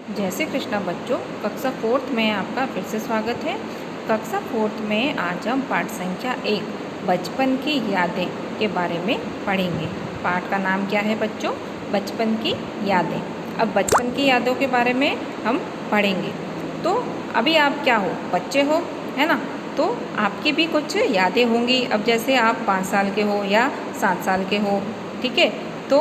जय श्री कृष्णा बच्चों, कक्षा 4th में आपका फिर से स्वागत है। कक्षा 4th में आज हम पाठ संख्या 1 बचपन की यादें के बारे में पढ़ेंगे। पाठ का नाम क्या है बच्चों? बचपन की यादें। अब बचपन की यादों के बारे में हम पढ़ेंगे। तो अभी आप क्या हो? बच्चे हो, है ना? तो आपकी भी कुछ यादें होंगी। अब जैसे आप 5 साल के हो या 7 साल के हो, ठीक है? तो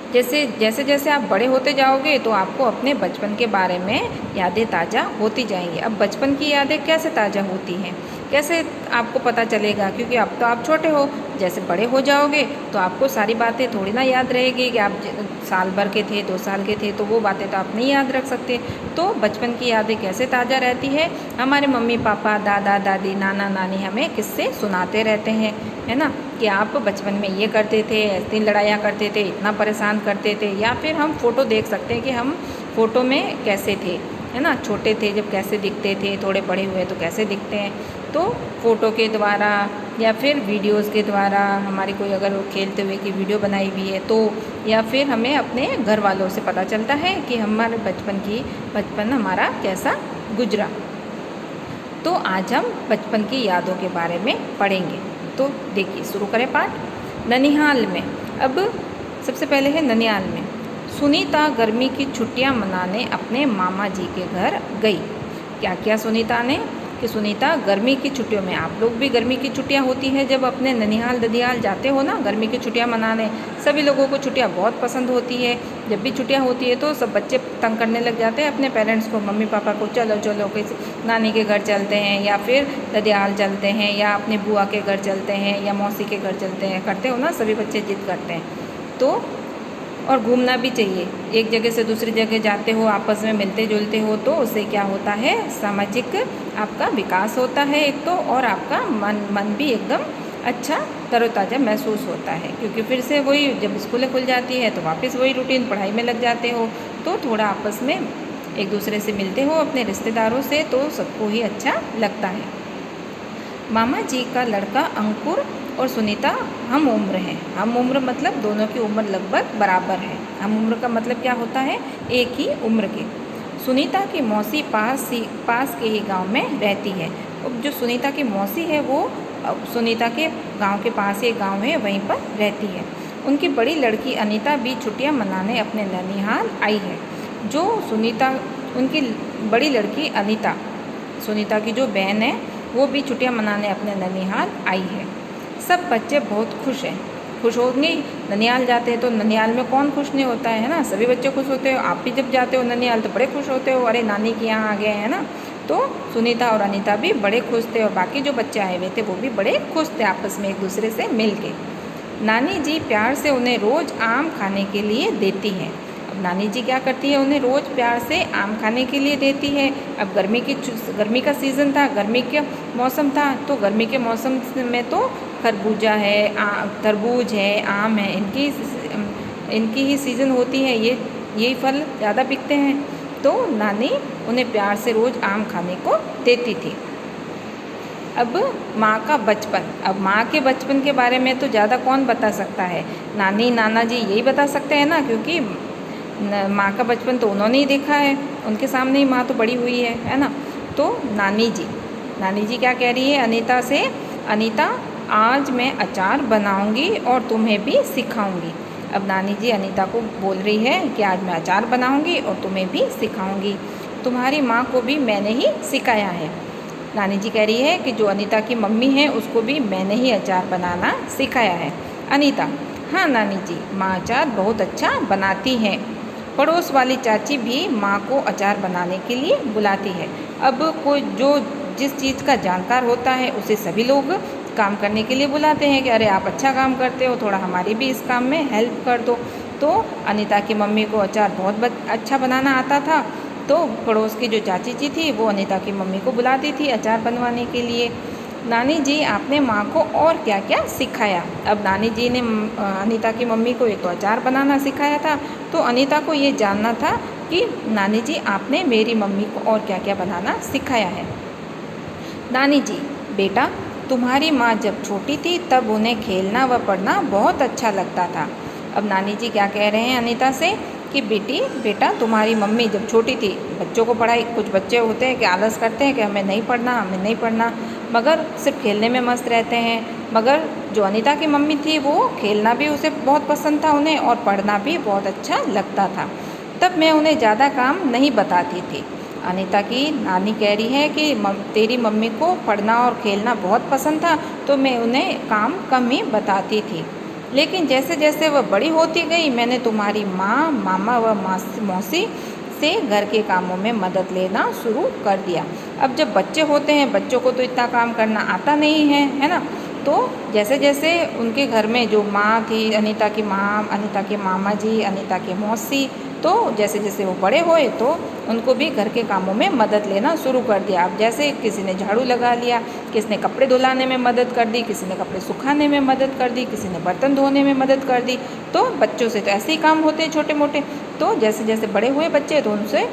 जैसे जैसे आप बड़े होते जाओगे तो आपको अपने बचपन के बारे में यादें ताज़ा होती जाएंगी। अब बचपन की यादें कैसे ताज़ा होती हैं, कैसे आपको पता चलेगा? क्योंकि अब तो आप छोटे हो, जैसे बड़े हो जाओगे तो आपको सारी बातें थोड़ी ना याद रहेगी कि आप साल भर के थे, 2 साल के थे, तो वो बातें तो आप नहीं याद रख सकते। तो बचपन की यादें कैसे ताज़ा रहती है? हमारे मम्मी पापा, दादा दादी, नाना नानी हमें किस्से सुनाते रहते हैं, है ना? कि आप बचपन में ये करते थे, ऐसी लड़ाइयाँ करते थे, इतना परेशान करते थे। या फिर हम फ़ोटो देख सकते हैं कि हम फ़ोटो में कैसे थे, है ना? छोटे थे जब कैसे दिखते थे, थोड़े बड़े हुए तो कैसे दिखते हैं। तो फ़ोटो के द्वारा या फिर वीडियोज़ के द्वारा, हमारी कोई अगर खेलते हुए की वीडियो बनाई हुई है तो, या फिर हमें अपने घर वालों से पता चलता है कि हमारे बचपन हमारा कैसा गुजरा। तो आज हम बचपन की यादों के बारे में पढ़ेंगे। तो देखिए, शुरू करें पाठ। ननिहाल में। अब सबसे पहले है ननिहाल में। सुनीता गर्मी की छुट्टियां मनाने अपने मामा जी के घर गई। क्या किया सुनीता ने? कि सुनीता गर्मी की छुट्टियों में, आप लोग भी गर्मी की छुट्टियां होती हैं जब अपने ननिहाल ददियाल जाते हो ना, गर्मी की छुट्टियां मनाने। सभी लोगों को छुट्टियां बहुत पसंद होती है। जब भी छुट्टियां होती है तो सब बच्चे तंग करने लग जाते हैं अपने पेरेंट्स को, मम्मी पापा को, चलो चलो किसी नानी के घर चलते हैं, या फिर ददियाल चलते हैं, या अपनी बुआ के घर चलते हैं, या मौसी के घर चलते हैं। करते हो ना, सभी बच्चे जिद करते हैं। तो और घूमना भी चाहिए, एक जगह से दूसरी जगह जाते हो, आपस में मिलते जुलते हो तो उससे क्या होता है? सामाजिक आपका विकास होता है एक तो, और आपका मन भी एकदम अच्छा तरोताज़ा महसूस होता है। क्योंकि फिर से वही, जब स्कूलें खुल जाती है तो वापस वही रूटीन पढ़ाई में लग जाते हो, तो थोड़ा आपस में एक दूसरे से मिलते हो अपने रिश्तेदारों से, तो सबको ही अच्छा लगता है। मामा जी का लड़का अंकुर और सुनीता हम उम्र हैं। हम उम्र मतलब दोनों की उम्र लगभग बराबर है। हम उम्र का मतलब क्या होता है? एक ही उम्र के। सुनीता की मौसी पास के ही गांव में रहती है। अब जो सुनीता की मौसी है वो सुनीता के गांव के पास ही गांव है, वहीं पर रहती है। उनकी बड़ी लड़की अनीता भी छुट्टियां मनाने अपने ननिहाल आई है। जो सुनीता, उनकी बड़ी लड़की अनीता, सुनीता की जो बहन है, वो भी छुट्टियां मनाने अपने ननिहाल आई है। सब बच्चे बहुत खुश हैं। खुश होंगे, ननिहाल जाते हैं तो ननिहाल में कौन खुश नहीं होता है ना? सभी बच्चे खुश होते हो। आप भी जब जाते हो ननिहाल तो बड़े खुश होते हो, अरे नानी के यहाँ आ गए हैं ना। तो सुनीता और अनीता भी बड़े खुश थे, और बाकी जो बच्चे आए हुए थे वो भी बड़े खुश थे आपस में एक दूसरे से मिल के। नानी जी प्यार से उन्हें रोज़ आम खाने के लिए देती हैं। अब नानी जी क्या करती है? उन्हें रोज़ प्यार से आम खाने के लिए देती है। अब गर्मी का सीज़न था, गर्मी का मौसम था, तो गर्मी के मौसम में तो खरबूजा है, तरबूज है, आम है, इनकी ही सीज़न होती है। यही फल ज़्यादा बिकते हैं। तो नानी उन्हें प्यार से रोज़ आम खाने को देती थी। अब माँ का बचपन। अब माँ के बचपन के बारे में तो ज़्यादा कौन बता सकता है? नानी नाना जी यही बता सकते हैं ना, क्योंकि माँ का बचपन तो उन्होंने ही देखा है, उनके सामने ही माँ तो बड़ी हुई है ना? तो नानी जी क्या कह रही है अनीता से? अनीता, आज मैं अचार बनाऊंगी और तुम्हें भी सिखाऊंगी। अब नानी जी अनीता को बोल रही है कि आज मैं अचार बनाऊंगी और तुम्हें भी सिखाऊंगी। तुम्हारी माँ को भी मैंने ही सिखाया है। नानी जी कह रही है कि जो अनीता की मम्मी है उसको भी मैंने ही अचार बनाना सिखाया है। अनीता, हाँ नानी जी, माँ अचार बहुत अच्छा बनाती हैं। पड़ोस वाली चाची भी माँ को अचार बनाने के लिए बुलाती है। अब कोई जो जिस चीज़ का जानकार होता है उसे सभी लोग काम करने के लिए बुलाते हैं कि अरे आप अच्छा काम करते हो, थोड़ा हमारी भी इस काम में हेल्प कर दो। तो अनीता की मम्मी को अचार बहुत अच्छा बनाना आता था, तो पड़ोस की जो चाची जी थी वो अनीता की मम्मी को बुलाती थी अचार बनवाने के लिए। नानी जी, आपने माँ को और क्या क्या सिखाया? अब नानी जी ने अनीता की मम्मी को एक तो अचार बनाना सिखाया था, तो अनीता को ये जानना था कि नानी जी आपने मेरी मम्मी को और क्या क्या बनाना सिखाया है। नानी जी, बेटा, तुम्हारी माँ जब छोटी थी तब उन्हें खेलना व पढ़ना बहुत अच्छा लगता था। अब नानी जी क्या कह रहे हैं अनीता से? कि कि बेटा तुम्हारी मम्मी जब छोटी थी बच्चों को पढ़ाई, कुछ बच्चे होते हैं कि आलस करते हैं कि हमें नहीं पढ़ना, मगर सिर्फ खेलने में मस्त रहते हैं। मगर जो अनीता की मम्मी थी वो खेलना भी उसे बहुत पसंद था उन्हें, और पढ़ना भी बहुत अच्छा लगता था। तब मैं उन्हें ज़्यादा काम नहीं बताती थी। अनीता की नानी कह रही है कि तेरी मम्मी को पढ़ना और खेलना बहुत पसंद था, तो मैं उन्हें काम कम ही बताती थी। लेकिन जैसे जैसे वह बड़ी होती गई, मैंने तुम्हारी माँ, मामा व मौसी से घर के कामों में मदद लेना शुरू कर दिया। अब जब बच्चे होते हैं, बच्चों को तो इतना काम करना आता नहीं है ना। तो जैसे जैसे उनके घर में जो माँ थी, अनीता की माँ, अनीता के मामा जी, अनीता के मौसी, तो जैसे जैसे वो बड़े हुए तो उनको भी घर के कामों में मदद लेना शुरू कर दिया। अब जैसे किसी ने झाड़ू लगा लिया, किसी ने कपड़े धुलाने में मदद कर दी, किसी ने कपड़े सुखाने में मदद कर दी, किसी ने बर्तन धोने में मदद कर दी। तो बच्चों से तो ऐसे ही काम होते हैं छोटे मोटे। तो जैसे जैसे बड़े हुए बच्चे तो उनसे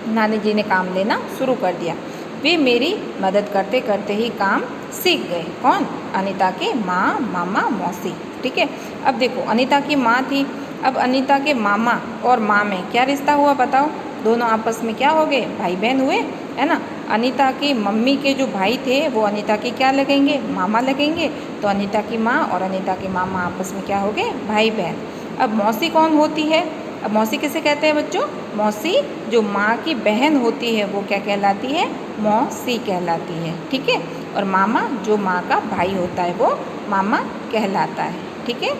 नानी जी ने काम लेना शुरू कर दिया। वे मेरी मदद करते करते ही काम सीख गए। कौन? अनीता के माँ, मामा, मौसी। ठीक है। अब देखो, अनीता की माँ थी, अब अनीता के मामा और माँ में क्या रिश्ता हुआ बताओ? दोनों आपस में क्या हो गए? भाई बहन हुए, है ना। अनीता की मम्मी के जो भाई थे वो अनीता के क्या लगेंगे? मामा लगेंगे। तो अनीता की माँ और अनीता के मामा आपस में क्या हो गए? भाई बहन। अब मौसी कौन होती है? अब मौसी किसे कहते हैं बच्चों? मौसी जो माँ की बहन होती है वो क्या कहलाती है? मौसी कहलाती है। ठीक है। और मामा जो माँ का भाई होता है वो मामा कहलाता है। ठीक है।